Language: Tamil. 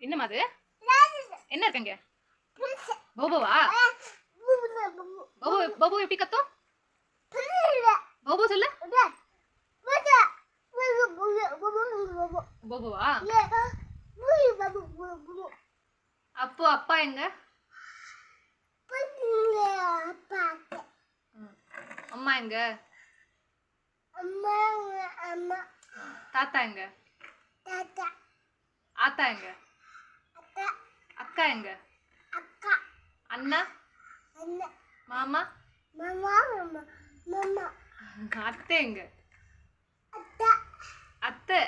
என்னம்மா அது? என்ன இருக்குங்க? போபோவா? போபோ போபோ எப்படி கத்தும்? போபோ சொல்லு. போபோவா? அப்போ அப்பா எங்க? அம்மா எங்க? தாத்தா எங்க? ஆத்தா எங்க? அக்கா எங்க? அண்ணா? மாமா? அத்தை எங்க? அத்தை